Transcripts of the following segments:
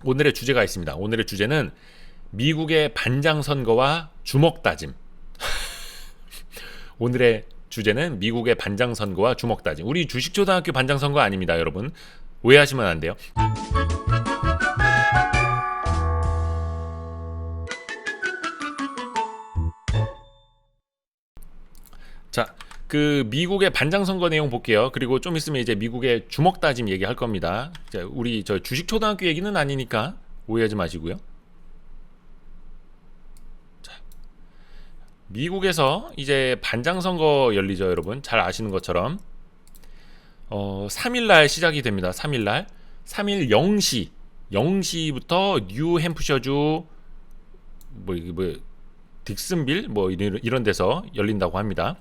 오늘의 주제가 있습니다. 오늘의 주제는 미국의 반장 선거와 주먹 다짐. 오늘의 주제는 미국의 반장 선거와 주먹 다짐. 우리 주식초등학교 반장 선거 아닙니다, 여러분. 오해하시면 안 돼요. 자, 그 미국의 반장 선거 내용 볼게요. 그리고 좀 있으면 이제 미국의 주먹 다짐 얘기할 겁니다. 자, 우리 저 주식초등학교 얘기는 아니니까 오해하지 마시고요. 미국에서 이제 반장 선거 열리죠, 여러분. 잘 아시는 것처럼 3일날 시작이 됩니다. 3일날 3일 0시 0시부터 뉴햄프셔주 뭐 딕슨빌 뭐 이런 데서 열린다고 합니다.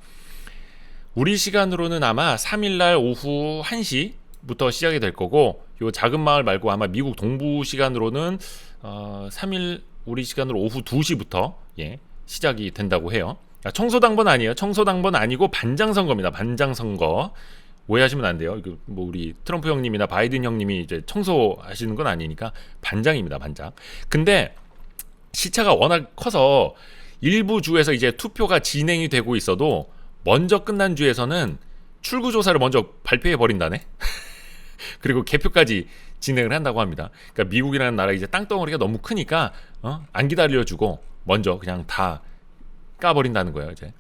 우리 시간으로는 아마 3일날 오후 1시부터 시작이 될 거고, 요 작은 마을 말고 아마 미국 동부 시간으로는 3일 우리 시간으로 오후 2시부터 시작이 된다고 해요. 청소당번 아니에요. 청소당번 아니고 반장선거입니다. 반장선거. 오해하시면 안 돼요. 뭐 우리 트럼프 형님이나 바이든 형님이 이제 청소하시는 건 아니니까 반장입니다. 반장. 근데 시차가 워낙 커서 일부 주에서 이제 투표가 진행이 되고 있어도 먼저 끝난 주에서는 출구조사를 먼저 발표해 버린다네. 그리고 개표까지 진행을 한다고 합니다. 그러니까 미국이라는 나라 이제 땅덩어리가 너무 크니까 안 기다려주고 먼저 그냥 다 까버린다는 거예요, 이제.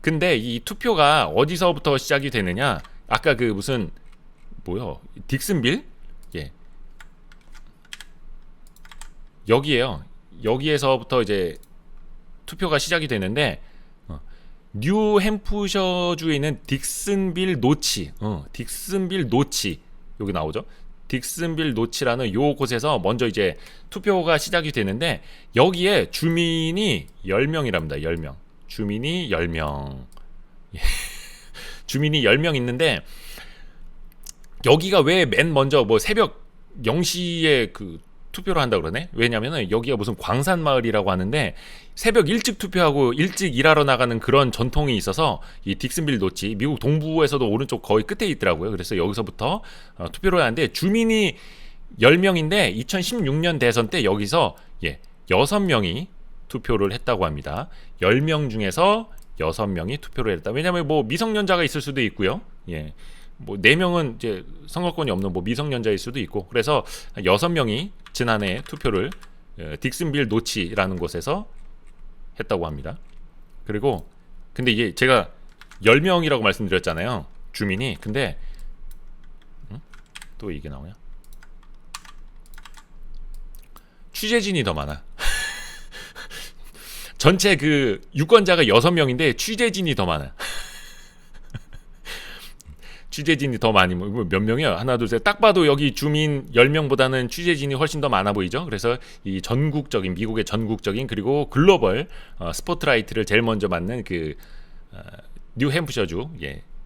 근데 이 투표가 어디서부터 시작이 되느냐? 아까 그 무슨 딕슨빌? 여기에요. 여기에서부터 이제 투표가 시작이 되는데 뉴햄프셔주에 있는 딕슨빌 노치, 딕슨빌 노치 여기 나오죠. 딕슨빌 노치라는 요 곳에서 먼저 이제 투표가 시작이 되는데 여기에 주민이 10명이랍니다. 10명. 주민이 10명. 주민이 10명 있는데 여기가 왜 맨 먼저 뭐 새벽 0시에 그 투표를 한다 그러네? 왜냐면은 여기가 무슨 광산 마을이라고 하는데 새벽 일찍 투표하고 일찍 일하러 나가는 그런 전통이 있어서 이 딕슨빌 노치 미국 동부에서도 오른쪽 거의 끝에 있더라고요. 그래서 여기서부터 투표를 하는데 주민이 10명인데 2016년 대선 때 여기서 6명이 투표를 했다고 합니다. 10명 중에서 6명이 투표를 했다. 왜냐면 뭐 미성년자가 있을 수도 있고요. 뭐 4명은 이제 선거권이 없는 뭐 미성년자일 수도 있고, 그래서 6명이 지난해 투표를 딕슨빌 노치라는 곳에서 했다고 합니다. 그리고 근데 이게 제가 10명이라고 말씀드렸잖아요, 주민이. 근데 또 이게 나오냐? 취재진이 더 많아. 전체 그 유권자가 6명인데 취재진이 더 많아. 취재진이 더 많이 몇 명이야? 하나 둘 셋 딱 봐도 여기 주민 10명보다는 취재진이 훨씬 더 많아 보이죠. 그래서 이 전국적인 미국의 전국적인 그리고 글로벌 스포트라이트를 제일 먼저 받는 그 뉴햄프셔주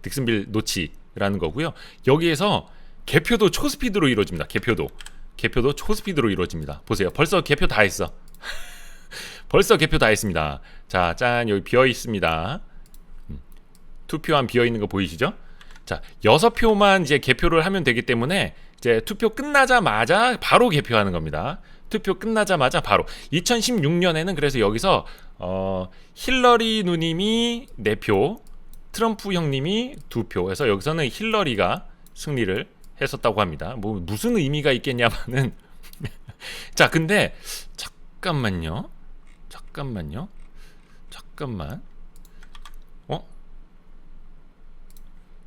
딕슨빌 노치라는 거고요. 여기에서 개표도 초스피드로 이루어집니다. 개표도 초스피드로 이루어집니다. 보세요. 벌써 개표 다 했어. 벌써 개표 다 했습니다. 자, 짠, 여기 비어 있습니다. 투표함 비어 있는 거 보이시죠? 자, 6표만 이제 개표를 하면 되기 때문에 이제 투표 끝나자마자 바로 개표하는 겁니다. 투표 끝나자마자 바로. 2016년에는 그래서 여기서 힐러리 누님이 4표, 트럼프 형님이 2표 해서 여기서는 힐러리가 승리를 했었다고 합니다. 뭐 무슨 의미가 있겠냐면은 자, 근데 잠깐만.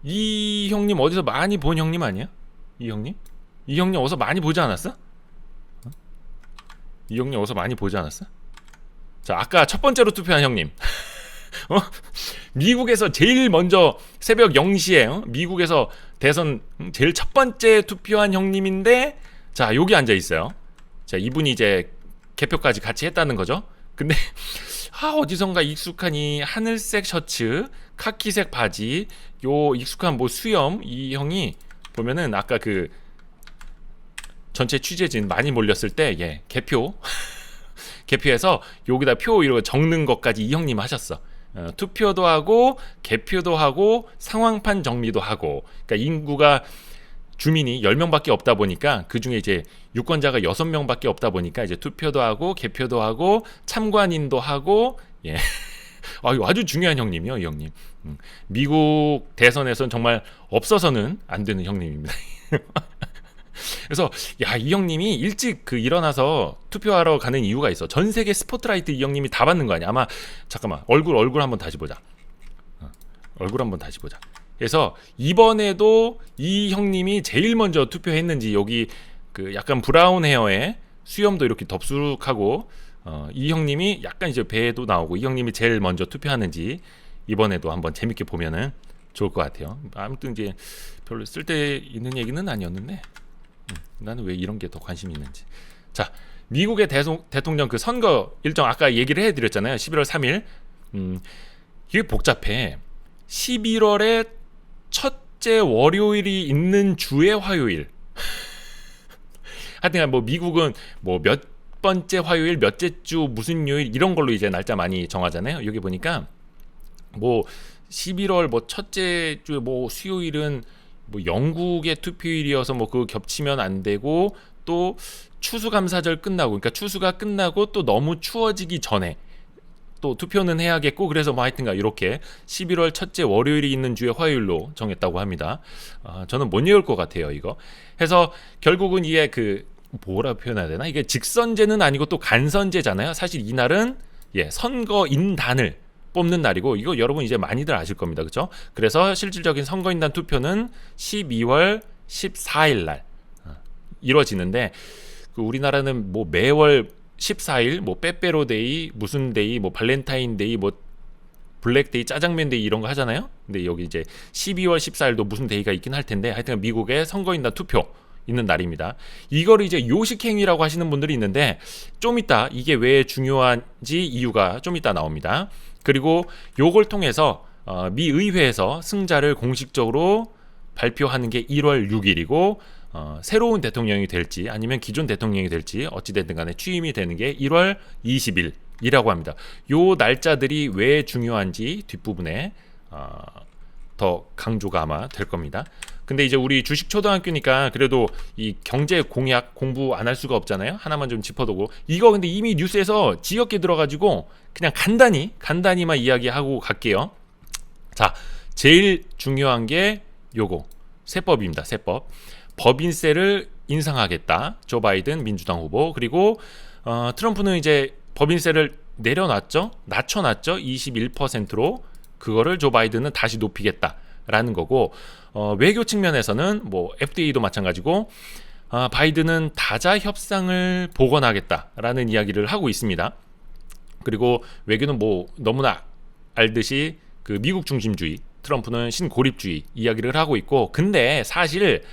이 형님 어디서 많이 본 형님 아니야? 이 형님 어디서 많이 보지 않았어? 이 형님 어디서 많이 보지 않았어? 자, 아까 첫 번째로 투표한 형님. 미국에서 제일 먼저 새벽 0시에 미국에서 대선 제일 첫 번째 투표한 형님인데, 자, 여기 앉아 있어요. 자, 이분이 이제 개표까지 같이 했다는 거죠. 근데 어디선가 익숙한 이 하늘색 셔츠, 카키색 바지, 요 익숙한 뭐 수염, 이 형이 보면은 아까 그 전체 취재진 많이 몰렸을 때 개표해서 여기다 표 이러고 적는 것까지 이 형님 하셨어. 투표도 하고 개표도 하고 상황판 정리도 하고. 그러니까 인구가 주민이 10명밖에 없다 보니까 그중에 이제 유권자가 6명밖에 없다 보니까 이제 투표도 하고 개표도 하고 참관인도 하고 예. 아주 중요한 형님이요, 이 형님. 미국 대선에선 정말 없어서는 안 되는 형님입니다. 그래서 이 형님이 일찍 일어나서 투표하러 가는 이유가 있어. 전 세계 스포트라이트 이 형님이 다 받는 거 아니야? 아마 잠깐만 얼굴 한번 다시 보자. 얼굴 한번 다시 보자. 그래서 이번에도 이 형님이 제일 먼저 투표했는지 여기 약간 브라운 헤어에 수염도 이렇게 덥수룩하고 이 형님이 약간 이제 배에도 나오고 이 형님이 제일 먼저 투표하는지 이번에도 한번 재밌게 보면은 좋을 것 같아요. 아무튼 이제 별로 쓸데 있는 얘기는 아니었는데 나는 왜 이런 게 더 관심이 있는지. 자, 미국의 대통령 선거 일정 아까 얘기를 해드렸잖아요. 11월 3일. 이게 복잡해. 11월에 첫째 월요일이 있는 주의 화요일. 하여튼 뭐 미국은 뭐 몇 번째 화요일, 몇째 주 무슨 요일 이런 걸로 이제 날짜 많이 정하잖아요. 여기 보니까 뭐 11월 뭐 첫째 주 뭐 수요일은 뭐 영국의 투표일이어서 뭐 그거 겹치면 안 되고 또 추수감사절 끝나고 그러니까 추수가 끝나고 또 너무 추워지기 전에 또 투표는 해야겠고 그래서 뭐 하여튼가 이렇게 11월 첫째 월요일이 있는 주의 화요일로 정했다고 합니다. 저는 못 외울 것 같아요 이거. 해서 결국은 이게 뭐라 표현해야 되나? 이게 직선제는 아니고 또 간선제잖아요. 사실 이날은 선거인단을 뽑는 날이고 이거 여러분 이제 많이들 아실 겁니다. 그렇죠? 그래서 실질적인 선거인단 투표는 12월 14일 날 이루어지는데 우리나라는 뭐 매월 14일 뭐 빼빼로데이 무슨 데이 뭐 발렌타인데이 뭐 블랙데이 짜장면데이 이런 거 하잖아요. 근데 여기 이제 12월 14일도 무슨 데이가 있긴 할 텐데 하여튼 미국의 선거인단 투표 있는 날입니다. 이거를 이제 요식행위라고 하시는 분들이 있는데 좀 이따 이게 왜 중요한지 이유가 좀 이따 나옵니다. 그리고 요걸 통해서 미 의회에서 승자를 공식적으로 발표하는 게 1월 6일이고 새로운 대통령이 될지 아니면 기존 대통령이 될지 어찌됐든 간에 취임이 되는 게 1월 20일이라고 합니다. 요 날짜들이 왜 중요한지 뒷부분에 더 강조가 아마 될 겁니다. 근데 이제 우리 주식 초등학교니까 그래도 이 경제 공약 공부 안 할 수가 없잖아요. 하나만 좀 짚어두고 이거 근데 이미 뉴스에서 지역계 들어가지고 그냥 간단히만 이야기하고 갈게요. 자, 제일 중요한 게 요거 세법입니다. 세법. 법인세를 인상하겠다. 조 바이든 민주당 후보. 그리고 트럼프는 이제 법인세를 낮춰놨죠. 21%로 그거를 조 바이든은 다시 높이겠다라는 거고 외교 측면에서는 뭐 FDA도 마찬가지고 바이든은 다자 협상을 복원하겠다라는 이야기를 하고 있습니다. 그리고 외교는 뭐 너무나 알듯이 미국 중심주의, 트럼프는 신고립주의 이야기를 하고 있고 근데 사실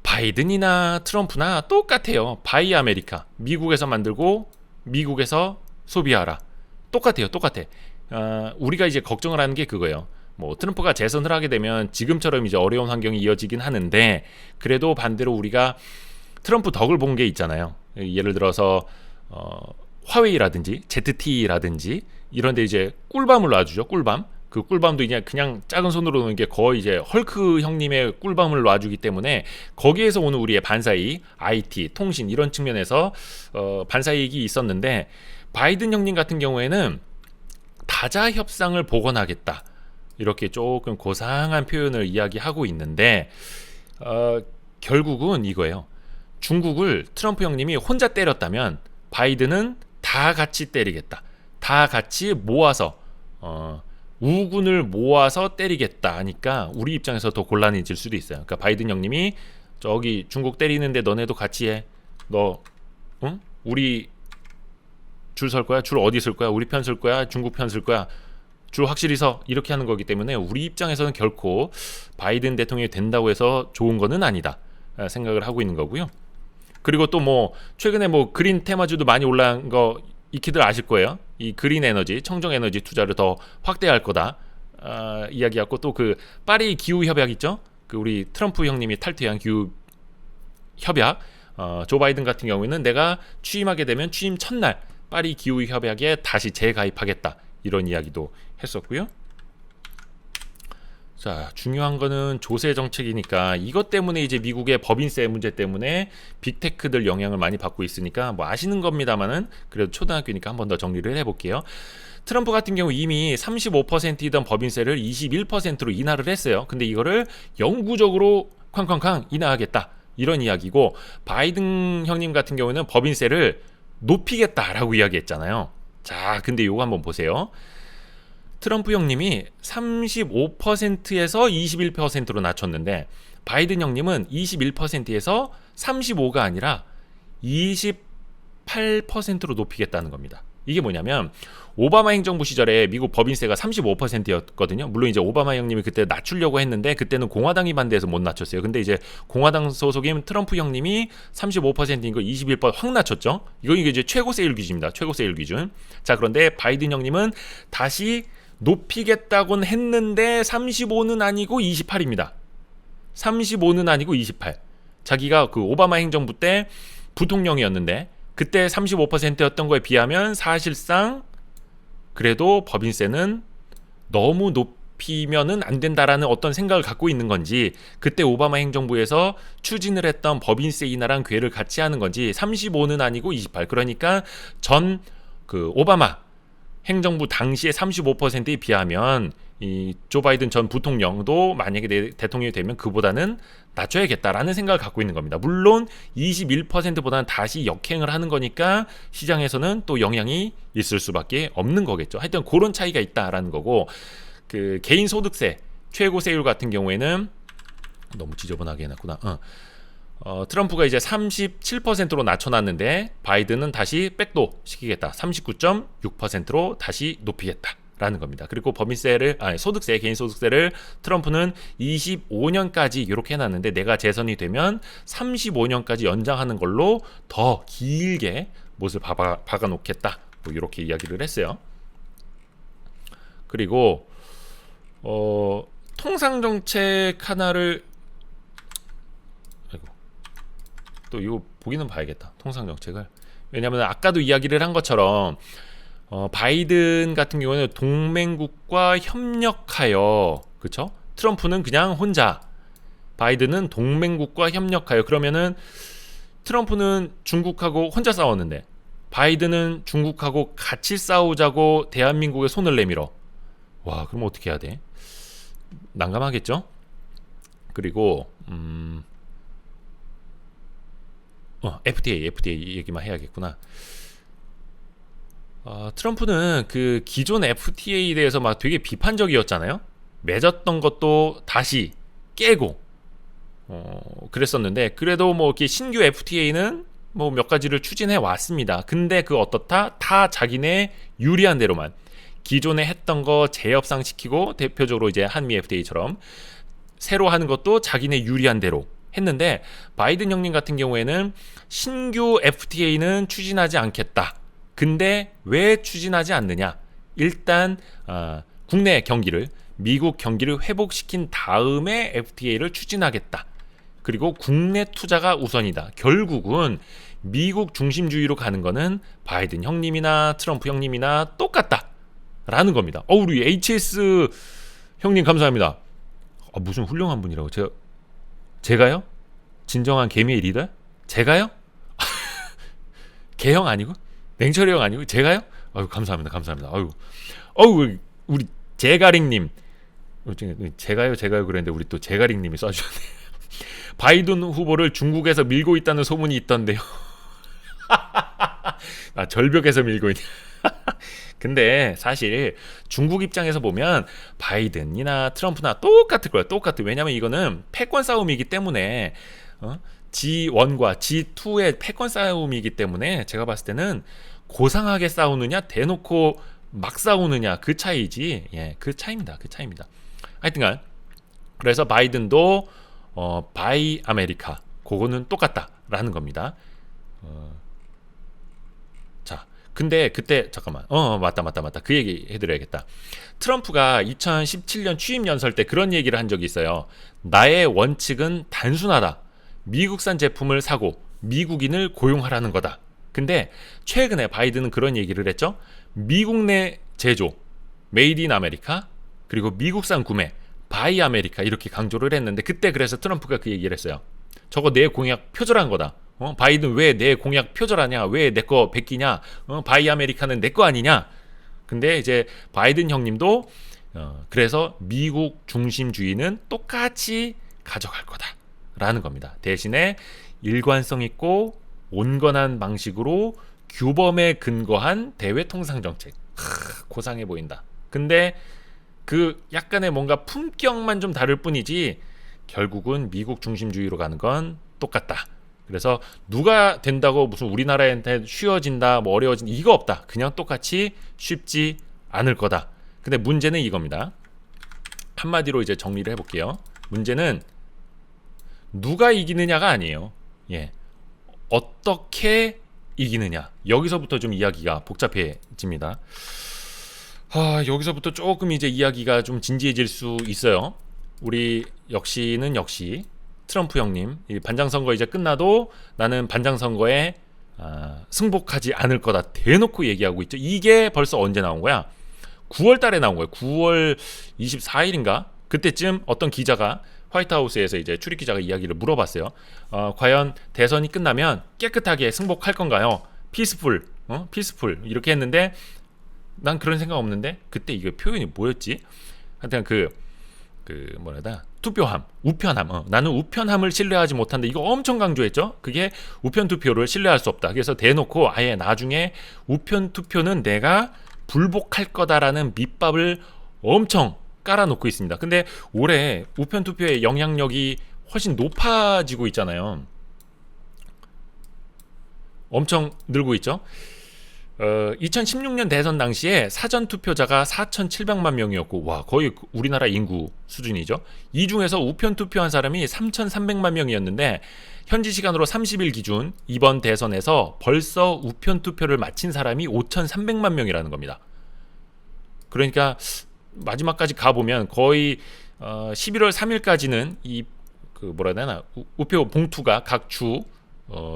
바이든이나 트럼프나 똑같아요. 바이 아메리카. 미국에서 만들고 미국에서 소비하라. 똑같아. 우리가 이제 걱정을 하는 게 그거예요. 뭐 트럼프가 재선을 하게 되면 지금처럼 이제 어려운 환경이 이어지긴 하는데 그래도 반대로 우리가 트럼프 덕을 본 게 있잖아요. 예를 들어서 화웨이라든지 ZTE라든지 이런 데 이제 꿀밤을 놔주죠. 꿀밤. 그 꿀밤도 그냥 작은 손으로 놓는 게 거의 이제 헐크 형님의 꿀밤을 놔주기 때문에 거기에서 오는 우리의 반사이익, IT, 통신 이런 측면에서 반사이익이 있었는데 바이든 형님 같은 경우에는 다자 협상을 복원하겠다. 이렇게 조금 고상한 표현을 이야기하고 있는데 결국은 이거예요. 중국을 트럼프 형님이 혼자 때렸다면 바이든은 다 같이 때리겠다. 다 같이 모아서 우군을 모아서 때리겠다 하니까 우리 입장에서 더 곤란해질 수도 있어요. 그러니까 바이든 형님이 저기 중국 때리는데 너네도 같이 해. 너 응? 우리 줄 설 거야? 줄 어디 쓸 거야? 우리 편 쓸 거야? 중국 편 쓸 거야? 줄 확실히 서 이렇게 하는 거기 때문에 우리 입장에서는 결코 바이든 대통령이 된다고 해서 좋은 거는 아니다 생각을 하고 있는 거고요. 그리고 또 뭐 최근에 뭐 그린 테마주도 많이 올라간 거 익히들 아실 거예요. 이 그린 에너지, 청정 에너지 투자를 더 확대할 거다 이야기하고 또 파리 기후 협약 있죠? 우리 트럼프 형님이 탈퇴한 기후 협약. 조 바이든 같은 경우에는 내가 취임하게 되면 취임 첫날 파리 기후 협약에 다시 재가입하겠다 이런 이야기도 했었고요. 자, 중요한 거는 조세 정책이니까 이것 때문에 이제 미국의 법인세 문제 때문에 빅테크들 영향을 많이 받고 있으니까 뭐 아시는 겁니다만은 그래도 초등학교니까 한 번 더 정리를 해볼게요. 트럼프 같은 경우 이미 35%이던 법인세를 21%로 인하를 했어요. 근데 이거를 영구적으로 쾅쾅쾅 인하하겠다 이런 이야기고, 바이든 형님 같은 경우는 법인세를 높이겠다라고 이야기했잖아요. 자, 근데 요거 한번 보세요. 트럼프 형님이 35%에서 21%로 낮췄는데 바이든 형님은 21%에서 35가 아니라 28%로 높이겠다는 겁니다. 이게 뭐냐면 오바마 행정부 시절에 미국 법인세가 35%였거든요. 물론 이제 오바마 형님이 그때 낮추려고 했는데 그때는 공화당이 반대해서 못 낮췄어요. 근데 이제 공화당 소속인 트럼프 형님이 35%인 거 21% 확 낮췄죠. 이거 이제 최고 세율 기준입니다. 최고 세율 기준. 자, 그런데 바이든 형님은 다시 높이겠다곤 했는데 35는 아니고 28입니다. 35는 아니고 28. 자기가 그 오바마 행정부 때 부통령이었는데 그때 35%였던 거에 비하면 사실상 그래도 법인세는 너무 높이면은 안 된다라는 어떤 생각을 갖고 있는 건지, 그때 오바마 행정부에서 추진을 했던 법인세 인하랑 궤를 같이 하는 건지 35는 아니고 28. 그러니까 전 그 오바마 행정부 당시에 35%에 비하면 이 조 바이든 전 부통령도 만약에 대통령이 되면 그보다는 낮춰야겠다라는 생각을 갖고 있는 겁니다. 물론 21%보다는 다시 역행을 하는 거니까 시장에서는 또 영향이 있을 수밖에 없는 거겠죠. 하여튼 그런 차이가 있다라는 거고, 그 개인 소득세 최고 세율 같은 경우에는 너무 지저분하게 해놨구나. 트럼프가 이제 37%로 낮춰놨는데 바이든은 다시 백도 시키겠다. 39.6%로 다시 높이겠다라는 겁니다. 그리고 법인세를 소득세, 개인 소득세를 트럼프는 25년까지 이렇게 해놨는데 내가 재선이 되면 35년까지 연장하는 걸로 더 길게 못을 박아놓겠다. 뭐 이렇게 이야기를 했어요. 그리고 통상정책 하나를 또 이거 보기는 봐야겠다. 통상정책을. 왜냐하면 아까도 이야기를 한 것처럼 바이든 같은 경우는 동맹국과 협력하여, 그렇죠? 트럼프는 그냥 혼자, 바이든은 동맹국과 협력하여. 그러면은 트럼프는 중국하고 혼자 싸웠는데 바이든은 중국하고 같이 싸우자고 대한민국에 손을 내밀어. 와, 그럼 어떻게 해야 돼? 난감하겠죠? 그리고 FTA 얘기만 해야겠구나. 트럼프는 그 기존 FTA에 대해서 막 되게 비판적이었잖아요. 맺었던 것도 다시 깨고 그랬었는데, 그래도 뭐 이렇게 신규 FTA는 뭐 몇 가지를 추진해 왔습니다. 근데 그 어떻다? 다 자기네 유리한 대로만 기존에 했던 거 재협상 시키고, 대표적으로 이제 한미 FTA처럼 새로 하는 것도 자기네 유리한 대로 했는데, 바이든 형님 같은 경우에는 신규 FTA는 추진하지 않겠다. 근데 왜 추진하지 않느냐? 일단 국내 경기를, 미국 경기를 회복시킨 다음에 FTA를 추진하겠다. 그리고 국내 투자가 우선이다. 결국은 미국 중심주의로 가는 거는 바이든 형님이나 트럼프 형님이나 똑같다라는 겁니다. 우리 HS 형님 감사합니다. 무슨 훌륭한 분이라고. 제가요? 진정한 개미의 리더? 제가요? 개형 아니고? 맹철이 형 아니고? 제가요? 감사합니다. 우리 제가링님. 제가요 그랬는데 우리 또 제가링님이 쏴주셨네. 바이든 후보를 중국에서 밀고 있다는 소문이 있던데요. 절벽에서 밀고 있네. 근데 사실 중국 입장에서 보면 바이든이나 트럼프나 똑같을 거예요. 왜냐면 이거는 패권 싸움이기 때문에 G1과 G2의 패권 싸움이기 때문에 제가 봤을 때는 고상하게 싸우느냐 대놓고 막 싸우느냐 그 차이지. 그 차이입니다. 하여튼간 그래서 바이든도 바이 아메리카 그거는 똑같다라는 겁니다. 근데 그때 잠깐만 맞다 그 얘기 해드려야겠다. 트럼프가 2017년 취임 연설 때 그런 얘기를 한 적이 있어요. 나의 원칙은 단순하다. 미국산 제품을 사고 미국인을 고용하라는 거다. 근데 최근에 바이든은 그런 얘기를 했죠. 미국 내 제조, 메이드 인 아메리카, 그리고 미국산 구매, 바이 아메리카 이렇게 강조를 했는데 그때 그래서 트럼프가 그 얘기를 했어요. 저거 내 공약 표절한 거다. 바이든 왜 내 공약 표절하냐? 왜 내 거 베끼냐? 바이 아메리카는 내 거 아니냐? 근데 이제 바이든 형님도 그래서 미국 중심주의는 똑같이 가져갈 거다라는 겁니다. 대신에 일관성 있고 온건한 방식으로 규범에 근거한 대외 통상 정책. 고상해 보인다. 근데 그 약간의 뭔가 품격만 좀 다를 뿐이지 결국은 미국 중심주의로 가는 건 똑같다. 그래서 누가 된다고 무슨 우리나라한테 쉬워진다, 뭐 어려워진다 이거 없다. 그냥 똑같이 쉽지 않을 거다. 근데 문제는 이겁니다. 한마디로 이제 정리를 해볼게요. 문제는 누가 이기느냐가 아니에요. 예, 어떻게 이기느냐. 여기서부터 좀 이야기가 복잡해집니다. 여기서부터 조금 이제 이야기가 좀 진지해질 수 있어요. 우리 역시 트럼프 형님 반장선거 이제 끝나도 나는 반장선거에 승복하지 않을 거다 대놓고 얘기하고 있죠. 이게 벌써 언제 나온 거야? 9월 달에 나온 거예요. 9월 24일인가? 그때쯤 어떤 기자가 화이트하우스에서 이제 출입 기자가 이야기를 물어봤어요. 과연 대선이 끝나면 깨끗하게 승복할 건가요? 피스풀 이렇게 했는데 난 그런 생각 없는데 그때 이거 표현이 뭐였지? 하여튼 뭐라다 투표함, 우편함. 나는 우편함을 신뢰하지 못한다. 이거 엄청 강조했죠. 그게 우편 투표를 신뢰할 수 없다. 그래서 대놓고 아예 나중에 우편 투표는 내가 불복할 거다라는 밑밥을 엄청 깔아놓고 있습니다. 근데 올해 우편 투표의 영향력이 훨씬 높아지고 있잖아요. 엄청 늘고 있죠. 2016년 대선 당시에 사전 투표자가 4,700만 명이었고 와 거의 우리나라 인구 수준이죠. 이 중에서 우편 투표한 사람이 3,300만 명이었는데 현지 시간으로 30일 기준 이번 대선에서 벌써 우편 투표를 마친 사람이 5,300만 명이라는 겁니다. 그러니까 마지막까지 가보면 거의 11월 3일까지는 뭐라 해야 되나 우표 봉투가 각 주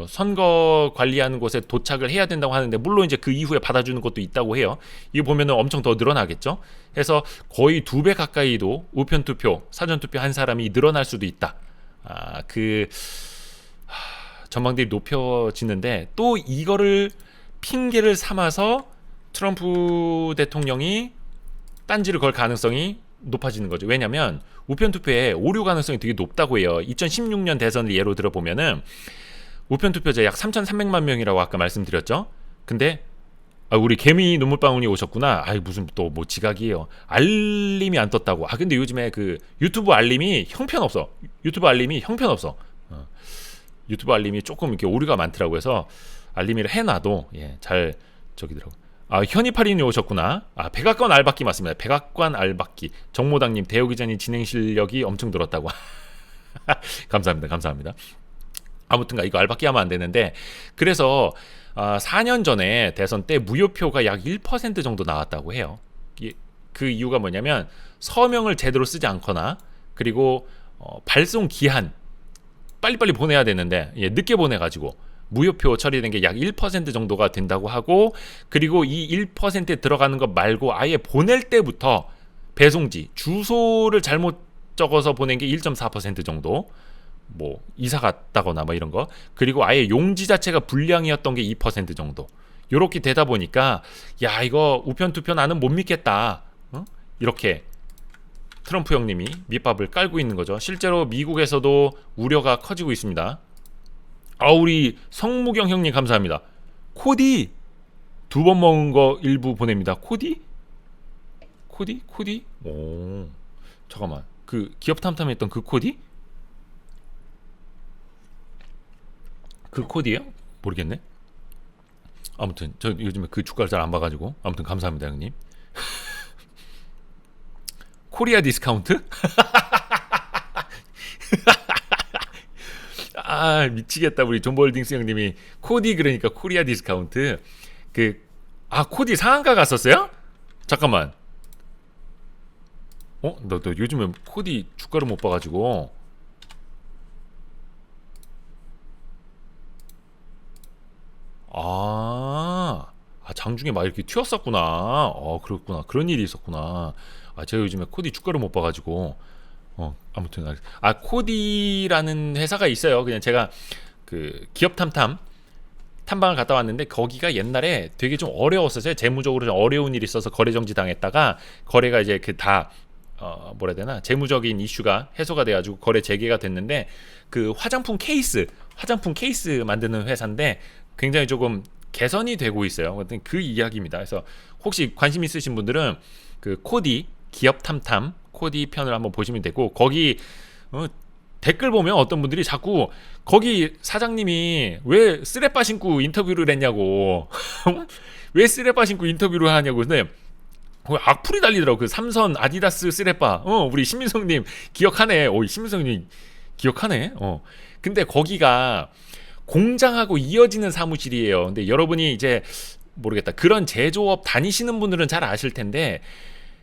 선거 관리하는 곳에 도착을 해야 된다고 하는데 물론 이제 그 이후에 받아주는 것도 있다고 해요. 이거 보면은 엄청 더 늘어나겠죠. 해서 거의 2배 가까이도 우편 투표, 사전 투표 한 사람이 늘어날 수도 있다. 전망들이 높여지는데 또 이거를 핑계를 삼아서 트럼프 대통령이 딴지를 걸 가능성이 높아지는 거죠. 왜냐하면 우편 투표에 오류 가능성이 되게 높다고 해요. 2016년 대선을 예로 들어보면은 우편 투표자 약 3,300만 명이라고 아까 말씀드렸죠. 근데 우리 개미 눈물방울이 오셨구나. 무슨 또 뭐 지각이에요. 알림이 안 떴다고. 근데 요즘에 그 유튜브 알림이 형편없어. 유튜브 알림이 조금 이렇게 오류가 많더라고 해서 알림을 해놔도 잘 저기더라고. 현이파리님 오셨구나. 백악관 알박기 맞습니다. 백악관 알박기. 정모당님 대호 기자님 진행 실력이 엄청 늘었다고. 감사합니다. 아무튼가 이거 알박기 하면 안 되는데 그래서 4년 전에 대선 때 무효표가 약 1% 정도 나왔다고 해요. 그 이유가 뭐냐면 서명을 제대로 쓰지 않거나 그리고 발송 기한 빨리빨리 보내야 되는데 늦게 보내가지고 무효표 처리된 게 약 1% 정도가 된다고 하고 그리고 이 1%에 들어가는 것 말고 아예 보낼 때부터 배송지 주소를 잘못 적어서 보낸 게 1.4% 정도 뭐 이사 갔다거나 뭐 이런 거 그리고 아예 용지 자체가 불량이었던 게 2% 정도 요렇게 되다 보니까 이거 우편 투표 나는 못 믿겠다 이렇게 트럼프 형님이 밑밥을 깔고 있는 거죠. 실제로 미국에서도 우려가 커지고 있습니다. 우리 성무경 형님 감사합니다. 코디 2번 먹은 거 일부 보냅니다. 코디? 오 잠깐만 그 기업 탐탐했던 그 코디? 그 코디예요? 모르겠네. 아무튼 저 요즘에 그 주가를 잘 안 봐가지고 아무튼 감사합니다 형님. 코리아 디스카운트? 미치겠다. 우리 존버홀딩스 형님이 코디 그러니까 코리아 디스카운트. 코디 상한가 갔었어요? 잠깐만. 너 요즘에 코디 주가를 못 봐가지고. 장중에 막 이렇게 튀었었구나. 그렇구나. 그런 일이 있었구나. 제가 요즘에 코디 주가를 못 봐가지고 아무튼 코디라는 회사가 있어요. 그냥 제가 그 기업 탐방을 갔다 왔는데 거기가 옛날에 되게 좀 어려웠었어요. 재무적으로 좀 어려운 일이 있어서 거래 정지 당했다가 거래가 이제 그 다 뭐라 해야 되나 재무적인 이슈가 해소가 돼가지고 거래 재개가 됐는데 그 화장품 케이스 만드는 회사인데 굉장히 조금 개선이 되고 있어요. 그 이야기입니다. 그래서 혹시 관심 있으신 분들은 그 코디 기업 탐탐 코디 편을 한번 보시면 되고 거기 댓글 보면 어떤 분들이 자꾸 거기 사장님이 왜 쓰레빠 신고 인터뷰를 했냐고 왜 쓰레빠 신고 인터뷰를 하냐고 근데 악플이 달리더라고. 그 삼선 아디다스 쓰레빠 우리 신민성님 기억하네. 신민성님 기억하네. 근데 거기가 공장하고 이어지는 사무실이에요. 근데 여러분이 이제 모르겠다 그런 제조업 다니시는 분들은 잘 아실 텐데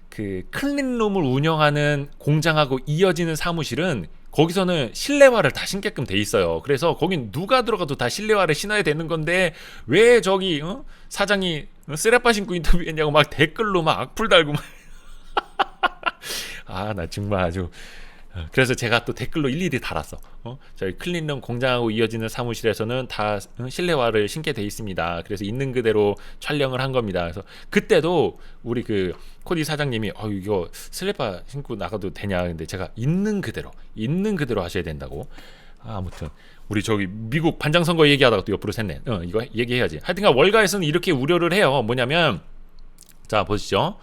그 클린룸을 운영하는 공장하고 이어지는 사무실은 거기서는 실내화를 다 신게끔 돼 있어요. 그래서 거긴 누가 들어가도 다 실내화를 신어야 되는 건데 왜 저기 사장이 쓰레빠 신고 인터뷰했냐고 막 댓글로 막 악플 달고 막 나 정말 아주 그래서 제가 또 댓글로 일일이 달았어. 저희 클린룸 공장하고 이어지는 사무실에서는 다 실내화를 신게 돼 있습니다. 그래서 있는 그대로 촬영을 한 겁니다. 그래서 그때도 우리 그 코디 사장님이 이거 슬리퍼 신고 나가도 되냐? 근데 제가 있는 그대로 하셔야 된다고. 아무튼 우리 저기 미국 반장 선거 얘기하다가 또 옆으로 샜네. 이거 얘기해야지. 하여튼간 월가에서는 이렇게 우려를 해요. 뭐냐면 자 보시죠.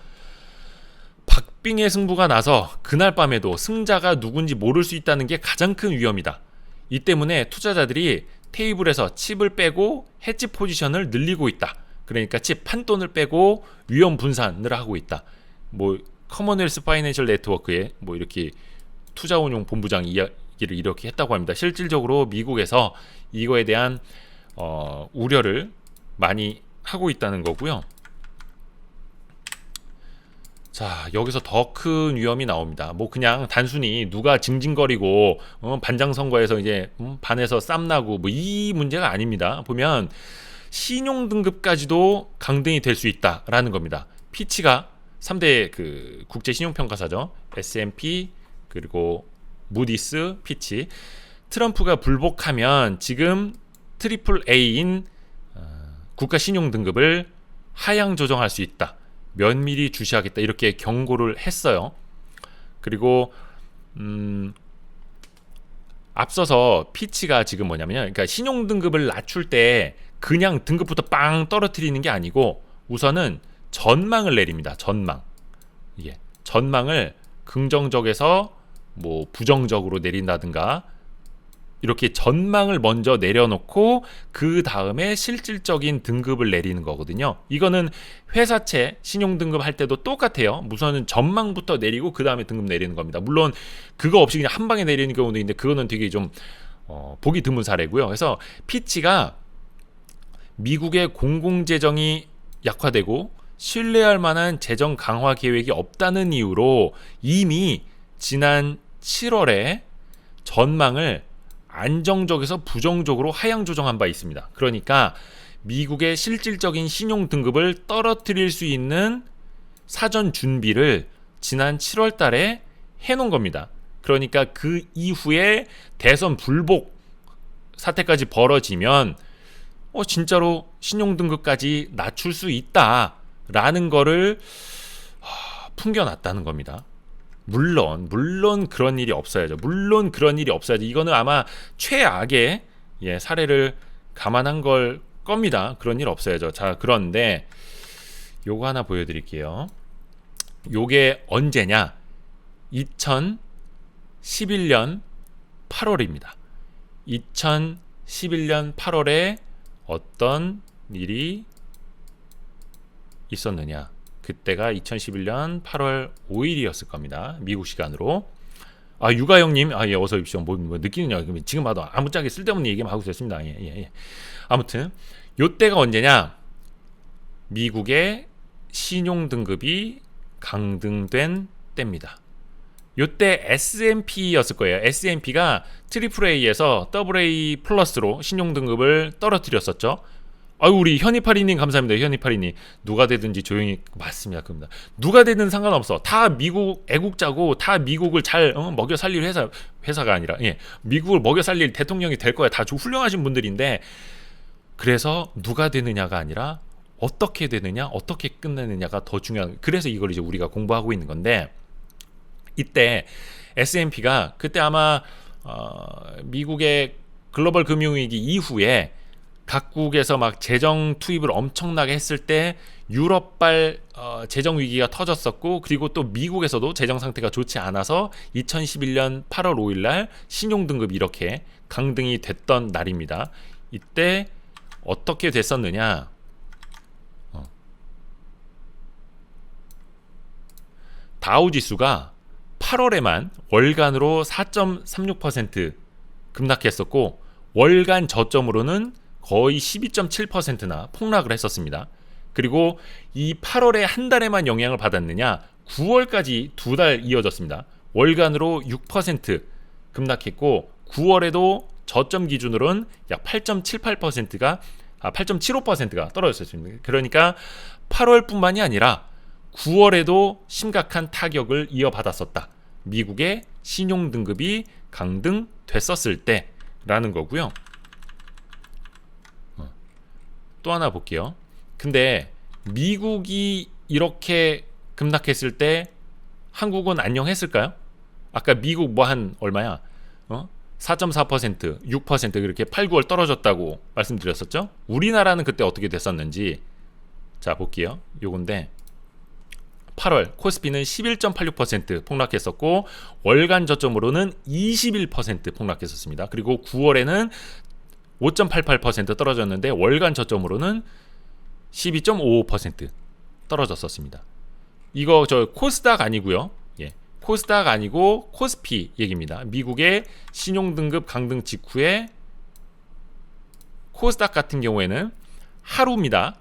박빙의 승부가 나서 그날 밤에도 승자가 누군지 모를 수 있다는 게 가장 큰 위험이다. 이 때문에 투자자들이 테이블에서 칩을 빼고 해지 포지션을 늘리고 있다. 그러니까 칩 판돈을 빼고 위험 분산을 하고 있다. 뭐 커먼웰스 파이낸셜 네트워크에 뭐 이렇게 투자운용 본부장 이야기를 이렇게 했다고 합니다. 실질적으로 미국에서 이거에 대한 우려를 많이 하고 있다는 거고요. 자 여기서 더 큰 위험이 나옵니다. 뭐 그냥 단순히 누가 징징거리고 반장 선거에서 이제 반에서 쌈나고 뭐 이 문제가 아닙니다. 보면 신용 등급까지도 강등이 될 수 있다라는 겁니다. 피치가 3대 그 국제 신용 평가사죠. S&P 그리고 무디스, 피치. 트럼프가 불복하면 지금 트리플 A인 국가 신용 등급을 하향 조정할 수 있다. 면밀히 주시하겠다 이렇게 경고를 했어요. 그리고 앞서서 피치가 지금 뭐냐면요. 그러니까 신용 등급을 낮출 때 그냥 등급부터 빵 떨어뜨리는 게 아니고 우선은 전망을 내립니다. 전망을 긍정적에서 뭐 부정적으로 내린다든가 이렇게 전망을 먼저 내려놓고 그 다음에 실질적인 등급을 내리는 거거든요. 이거는 회사채 신용등급 할 때도 똑같아요. 우선은 전망부터 내리고 그 다음에 등급 내리는 겁니다. 물론 그거 없이 그냥 한 방에 내리는 경우도 있는데 그거는 되게 좀 보기 드문 사례고요. 그래서 피치가 미국의 공공재정이 약화되고 신뢰할 만한 재정 강화 계획이 없다는 이유로 이미 지난 7월에 전망을 안정적에서 부정적으로 하향 조정한 바 있습니다. 그러니까 미국의 실질적인 신용 등급을 떨어뜨릴 수 있는 사전 준비를 지난 7월 달에 해놓은 겁니다. 그러니까 그 이후에 대선 불복 사태까지 벌어지면 진짜로 신용 등급까지 낮출 수 있다라는 거를 풍겨놨다는 겁니다. 물론 그런 일이 없어야죠. 이거는 아마 최악의 사례를 감안한 걸 겁니다. 그런 일 없어야죠. 자, 그런데 요거 하나 보여드릴게요. 요게 언제냐? 2011년 8월입니다. 2011년 8월에 어떤 일이 있었느냐? 그때가 2011년 8월 5일이었을 겁니다. 미국 시간으로. 유가영님, 어서 오십시오. 뭐 느끼느냐? 지금 봐도 아무짝에 쓸데없는 얘기만 하고 있었습니다. 아무튼 요때가 언제냐? 미국의 신용 등급이 강등된 때입니다. 요때 S&P였을 거예요. S&P가 트리플 A에서 AA 플러스로 신용 등급을 떨어뜨렸었죠. 아유, 우리 현이파리님 감사합니다. 현이파리님. 누가 되든지 조용히. 맞습니다. 그럽니다. 누가 되든 상관없어. 다 미국 애국자고 다 미국을 잘 먹여 살릴 회사가 아니라, 예, 미국을 먹여 살릴 대통령이 될 거야. 다 훌륭하신 분들인데, 그래서 누가 되느냐가 아니라 어떻게 되느냐, 어떻게 끝내느냐가 더 중요한. 그래서 이걸 이제 우리가 공부하고 있는 건데, 이때 S&P가 그때 아마 미국의 글로벌 금융위기 이후에 각국에서 막 재정 투입을 엄청나게 했을 때 유럽발 재정 위기가 터졌었고, 그리고 또 미국에서도 재정 상태가 좋지 않아서 2011년 8월 5일 날 신용 등급이 이렇게 강등이 됐던 날입니다. 이때 어떻게 됐었느냐? 다우 지수가 8월에만 월간으로 4.36% 급락했었고, 월간 저점으로는 거의 12.7%나 폭락을 했었습니다. 그리고 이 8월에 한 달에만 영향을 받았느냐, 9월까지 두 달 이어졌습니다. 월간으로 6% 급락했고, 9월에도 저점 기준으로는 약 8.75%가 떨어졌습니다. 그러니까 8월뿐만이 아니라 9월에도 심각한 타격을 이어받았었다. 미국의 신용 등급이 강등됐었을 때라는 거고요. 또 하나 볼게요. 근데 미국이 이렇게 급락했을 때 한국은 안녕했을까요? 아까 미국 뭐 한 얼마야? 4.4%, 6% 이렇게 8, 9월 떨어졌다고 말씀드렸었죠? 우리나라는 그때 어떻게 됐었는지 자 볼게요. 요건데 8월 코스피는 11.86% 폭락했었고, 월간 저점으로는 21% 폭락했었습니다. 그리고 9월에는 5.88% 떨어졌는데 월간 저점으로는 12.55% 떨어졌었습니다. 이거 저 코스닥 아니고요. 예, 코스닥 아니고 코스피 얘기입니다. 미국의 신용등급 강등 직후에 코스닥 같은 경우에는 하루입니다.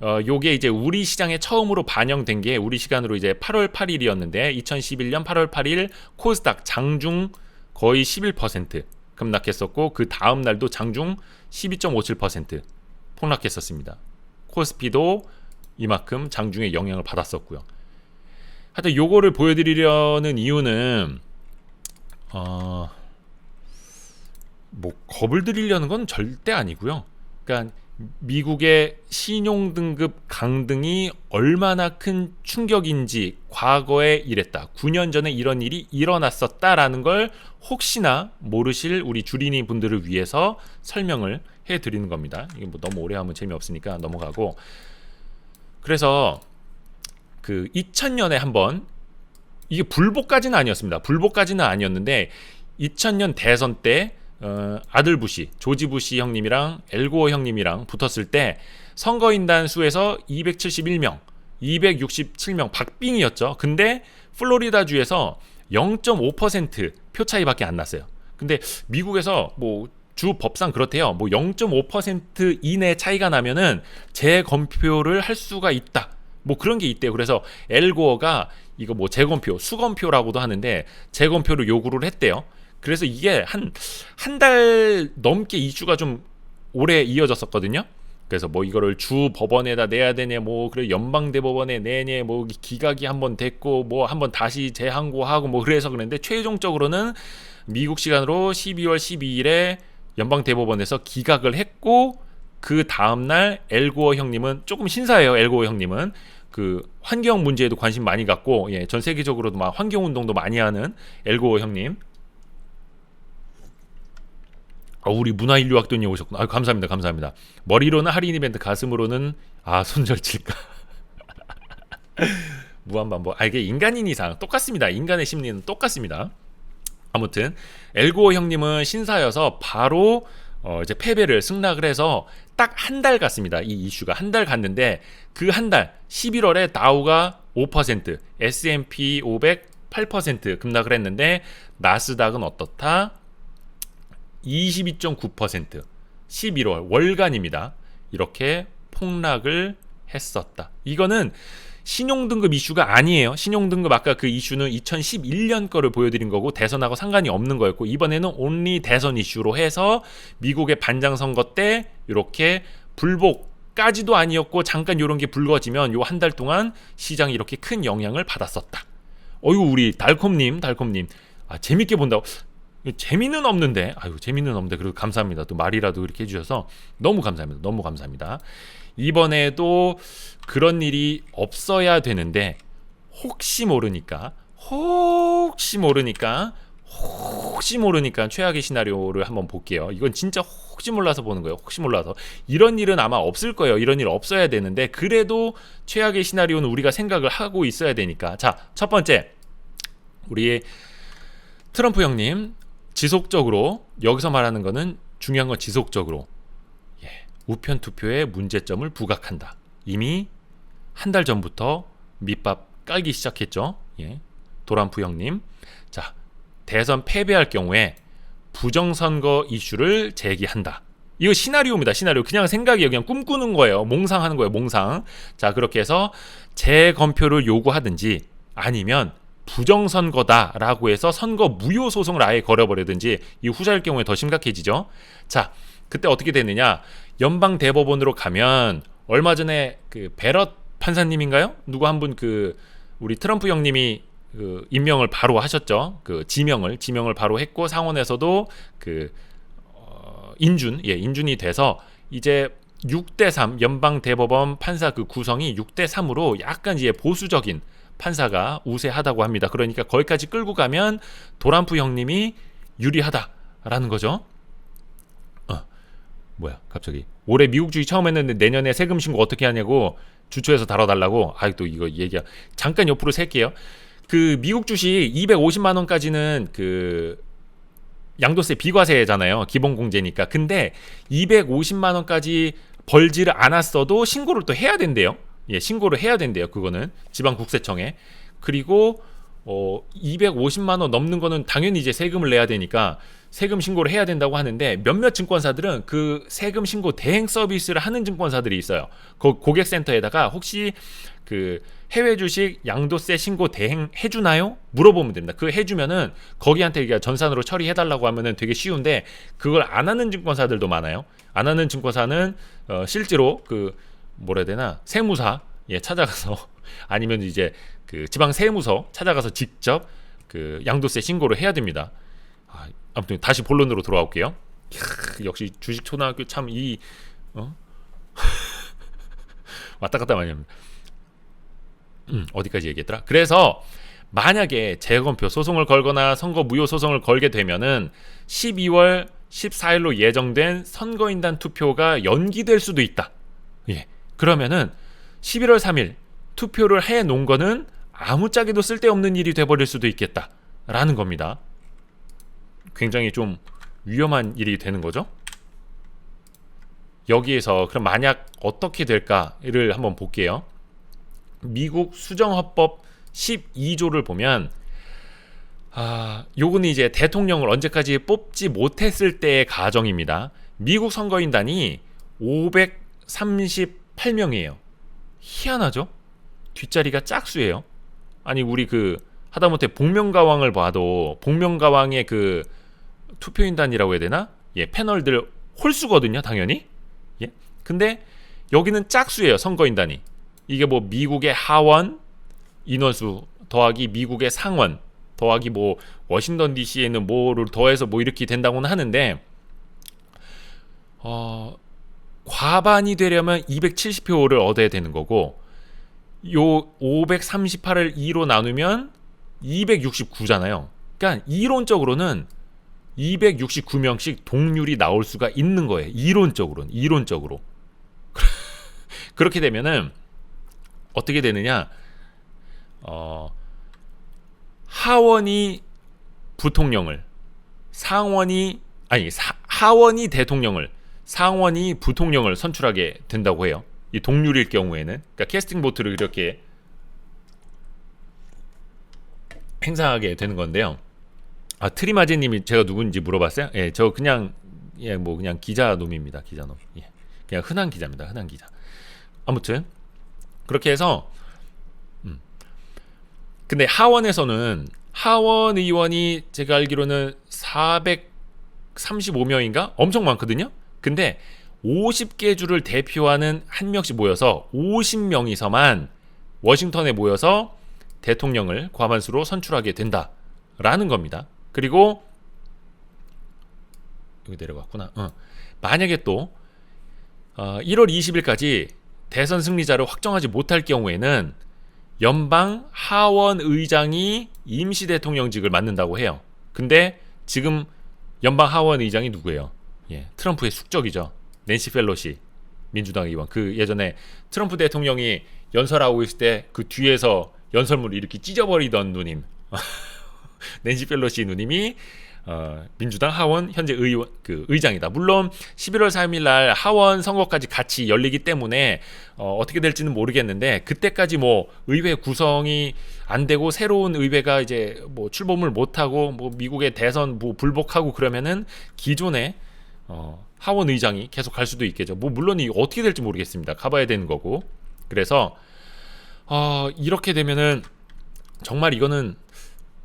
요게 이제 우리 시장에 처음으로 반영된 게 우리 시간으로 이제 8월 8일이었는데 2011년 8월 8일 코스닥 장중 거의 11% 급락했었고, 그 다음 날도 장중 12.57% 폭락했었습니다. 코스피도 이만큼 장중에 영향을 받았었고요. 하여튼 요거를 보여드리려는 이유는 뭐 겁을 드리려는 건 절대 아니고요. 그러니까 미국의 신용등급 강등이 얼마나 큰 충격인지 과거에 이랬다. 9년 전에 이런 일이 일어났었다라는 걸 혹시나 모르실 우리 주린이 분들을 위해서 설명을 해드리는 겁니다. 이게 뭐 너무 오래 하면 재미없으니까 넘어가고. 그래서 그 2000년에 한번, 이게 불복까지는 아니었습니다. 불복까지는 아니었는데 2000년 대선 때 아들 부시, 조지 부시 형님이랑 엘고어 형님이랑 붙었을 때 선거인단 수에서 271명, 267명 박빙이었죠. 근데 플로리다 주에서 0.5% 표 차이밖에 안 났어요. 근데 미국에서 뭐 주 법상 그렇대요. 뭐 0.5% 이내 차이가 나면은 재검표를 할 수가 있다. 뭐 그런 게 있대요. 그래서 엘고어가 이거 뭐 재검표, 수검표라고도 하는데 재검표를 요구를 했대요. 그래서 이게 한 달 넘게 이슈가 좀 오래 이어졌었거든요. 그래서 뭐 이거를 주 법원에다 내야 되냐, 뭐 그래 연방 대법원에 내냐, 뭐 기각이 한번 됐고 뭐 한번 다시 재항고하고 뭐 그래서 그랬는데, 최종적으로는 미국 시간으로 12월 12일에 연방 대법원에서 기각을 했고, 그 다음 날 엘고어 형님은 조금 신사예요. 엘고어 형님은 그 환경 문제에도 관심 많이 갖고, 예, 전 세계적으로도 막 환경 운동도 많이 하는 엘고어 형님. 우리 문화인류학도님 오셨구나. 감사합니다. 감사합니다. 머리로는 할인 이벤트, 가슴으로는 손절칠까. 무한반복. 이게 인간인 이상 똑같습니다. 인간의 심리는 똑같습니다. 아무튼 엘고어 형님은 신사여서 바로 이제 패배를 승낙을 해서 딱 한 달 갔습니다. 이 이슈가 한 달 갔는데, 그 한 달 11월에 다우가 5%, S&P 500 8% 급락을 했는데, 나스닥은 어떻다? 22.9% 11월 월간입니다. 이렇게 폭락을 했었다. 이거는 신용등급 이슈가 아니에요. 신용등급 아까 그 이슈는 2011년 거를 보여드린 거고 대선하고 상관이 없는 거였고, 이번에는 온리 대선 이슈로 해서 미국의 반장선거 때 이렇게 불복 까지도 아니었고 잠깐 요런 게 불거지면 요 한 달 동안 시장이 이렇게 큰 영향을 받았었다. 어이구 우리 달콤님 재밌게 본다고. 재미는 없는데 그래도 감사합니다. 또 말이라도 이렇게 해주셔서 너무 감사합니다. 이번에도 그런 일이 없어야 되는데 혹시 모르니까 최악의 시나리오를 한번 볼게요. 이건 진짜 혹시 몰라서 보는 거예요. 혹시 몰라서. 이런 일은 아마 없을 거예요. 이런 일 없어야 되는데 그래도 최악의 시나리오는 우리가 생각을 하고 있어야 되니까. 자, 첫 번째 우리 트럼프 형님 지속적으로, 여기서 말하는 거는 중요한 건 지속적으로 우편 투표에 문제점을 부각한다. 이미 한 달 전부터 밑밥 깔기 시작했죠. 도란프 형님. 자, 대선 패배할 경우에 부정선거 이슈를 제기한다. 이거 시나리오입니다. 시나리오. 그냥 생각이에요. 그냥 꿈꾸는 거예요. 몽상하는 거예요. 몽상. 자, 그렇게 해서 재검표를 요구하든지 아니면 부정선거다라고 해서 선거 무효 소송을 아예 걸어버리든지, 이 후자일 경우에 더 심각해지죠. 자, 그때 어떻게 되느냐. 연방대법원으로 가면 얼마 전에 그 베럿 판사님인가요? 누구 한 분 우리 트럼프 형님이 임명을 바로 하셨죠. 지명을 바로 했고 상원에서도 인준이 돼서 이제 6대3 연방대법원 판사 구성이 6대3으로 약간 이제 보수적인 판사가 우세하다고 합니다. 그러니까 거기까지 끌고 가면 도란프 형님이 유리하다라는 거죠. 뭐야 갑자기 올해 미국 주식 처음 했는데 내년에 세금 신고 어떻게 하냐고 주초에서 다뤄달라고. 또 이거 얘기야. 잠깐 옆으로 셀게요. 미국 주식 250만 원까지는 양도세 비과세잖아요. 기본공제니까. 근데 250만 원까지 벌지를 않았어도 신고를 또 해야 된대요. 신고를 해야 된대요. 그거는 지방국세청에. 그리고 250만 원 넘는 거는 당연히 이제 세금을 내야 되니까 세금 신고를 해야 된다고 하는데, 몇몇 증권사들은 그 세금 신고 대행 서비스를 하는 증권사들이 있어요. 고객센터에다가 혹시 해외 주식 양도세 신고 대행 해주나요? 물어보면 됩니다. 해주면은 거기한테 전산으로 처리해달라고 하면은 되게 쉬운데, 그걸 안 하는 증권사들도 많아요. 안 하는 증권사는 실제로 뭐라 해야 되나, 세무사 찾아가서 아니면 이제 지방 세무서 찾아가서 직접 양도세 신고를 해야 됩니다. 아무튼 다시 본론으로 돌아올게요. 역시 주식 초등학교 참 왔다 갔다 많이 합니다. 어디까지 얘기했더라? 그래서 만약에 재검표 소송을 걸거나 선거 무효 소송을 걸게 되면은 12월 14일로 예정된 선거인단 투표가 연기될 수도 있다. 그러면은 11월 3일 투표를 해 놓은 거는 아무짝에도 쓸데없는 일이 돼버릴 수도 있겠다라는 겁니다. 굉장히 좀 위험한 일이 되는 거죠. 여기에서 그럼 만약 어떻게 될까를 한번 볼게요. 미국 수정헌법 12조를 보면 요거는 이제 대통령을 언제까지 뽑지 못했을 때의 가정입니다. 미국 선거인단이 538명이에요. 희한하죠? 뒷자리가 짝수예요. 아니 우리 하다못해 복면가왕을 봐도 복면가왕의 투표인단이라고 해야 되나? 패널들 홀수거든요, 당연히. 근데 여기는 짝수예요, 선거인단이. 이게 뭐 미국의 하원 인원수 더하기 미국의 상원 더하기 뭐 워싱턴 DC에는 뭐를 더해서 뭐 이렇게 된다고는 하는데, 과반이 되려면 270표를 얻어야 되는 거고, 요 538을 2로 나누면 269잖아요. 그러니까 이론적으로는 269명씩 동률이 나올 수가 있는 거예요. 이론적으로. 그렇게 되면은 어떻게 되느냐? 하원이 부통령을, 하원이 대통령을, 상원이 부통령을 선출하게 된다고 해요. 이 동률일 경우에는. 그러니까 캐스팅 보트를 이렇게 행사하게 되는 건데요. 트리마제님이 제가 누군지 물어봤어요? 저 그냥 그냥 기자놈입니다. 기자놈. 그냥 흔한 기자입니다. 흔한 기자. 아무튼 그렇게 해서 근데 하원에서는 하원 의원이 제가 알기로는 435명인가? 엄청 많거든요. 근데 50개 주를 대표하는 한 명씩 모여서 50명이서만 워싱턴에 모여서 대통령을 과반수로 선출하게 된다라는 겁니다. 그리고 여기 내려갔구나. 만약에 또 1월 20일까지 대선 승리자를 확정하지 못할 경우에는 연방 하원 의장이 임시 대통령직을 맡는다고 해요. 근데 지금 연방 하원 의장이 누구예요? 트럼프의 숙적이죠. 낸시 펠로시 민주당 의원. 그 예전에 트럼프 대통령이 연설하고 있을 때 그 뒤에서 연설문을 이렇게 찢어버리던 누님 낸시 펠로시 누님이 민주당 하원 현재 의장이다. 물론 11월 3일 날 하원 선거까지 같이 열리기 때문에 어떻게 될지는 모르겠는데 그때까지 뭐 의회 구성이 안 되고 새로운 의회가 이제 뭐 출범을 못 하고 뭐 미국의 대선 뭐 불복하고 그러면은 기존의 하원 의장이 계속 갈 수도 있겠죠. 뭐 물론 이 어떻게 될지 모르겠습니다. 가봐야 되는 거고. 그래서 이렇게 되면은 정말 이거는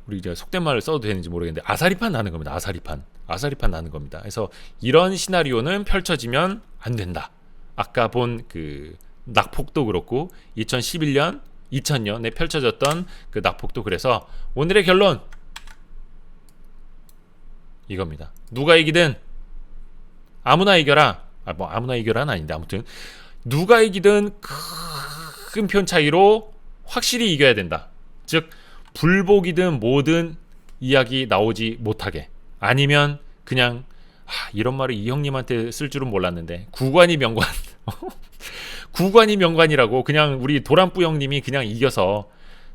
우리 이제 속된 말을 써도 되는지 모르겠는데 아사리판 나는 겁니다. 아사리판 나는 겁니다. 그래서 이런 시나리오는 펼쳐지면 안 된다. 아까 본 그 낙폭도 그렇고 2011년, 2000년에 펼쳐졌던 그 낙폭도 그래서 오늘의 결론 이겁니다. 누가 이기든 아무나 이겨라. 뭐 아무나 이겨라는 아닌데 아무튼 누가 이기든 큰 편 차이로 확실히 이겨야 된다. 즉 불복이든 뭐든 이야기 나오지 못하게 아니면 그냥 이런 말을 이 형님한테 쓸 줄은 몰랐는데 구관이 명관 구관이 명관이라고 그냥 우리 도란뿌 형님이 그냥 이겨서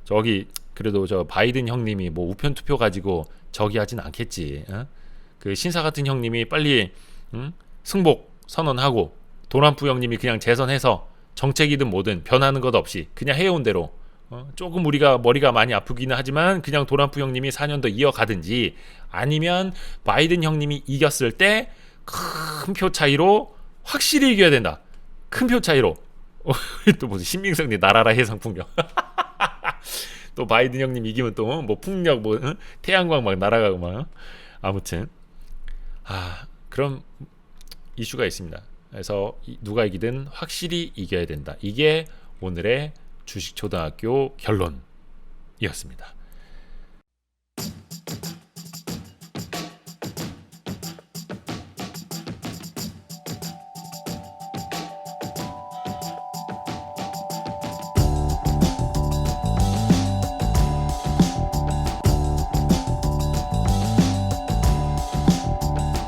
저기 그래도 저 바이든 형님이 뭐 우편 투표 가지고 저기 하진 않겠지. 그 신사 같은 형님이 빨리 승복 선언하고 도란뿌 형님이 그냥 재선해서 정책이든 뭐든 변하는 것 없이 그냥 해온 대로 조금 우리가 머리가 많이 아프기는 하지만 그냥 도란뿌 형님이 4년 더 이어가든지 아니면 바이든 형님이 이겼을 때 큰 표 차이로 확실히 이겨야 된다. 큰 표 차이로. 또 무슨 신빙성리 나라라 해상 풍경. 또 바이든 형님 이기면 또 뭐 풍력 뭐 태양광 막 날아가고 막 아무튼 그런 이슈가 있습니다. 그래서 누가 이기든 확실히 이겨야 된다. 이게 오늘의 주식초등학교 결론이었습니다.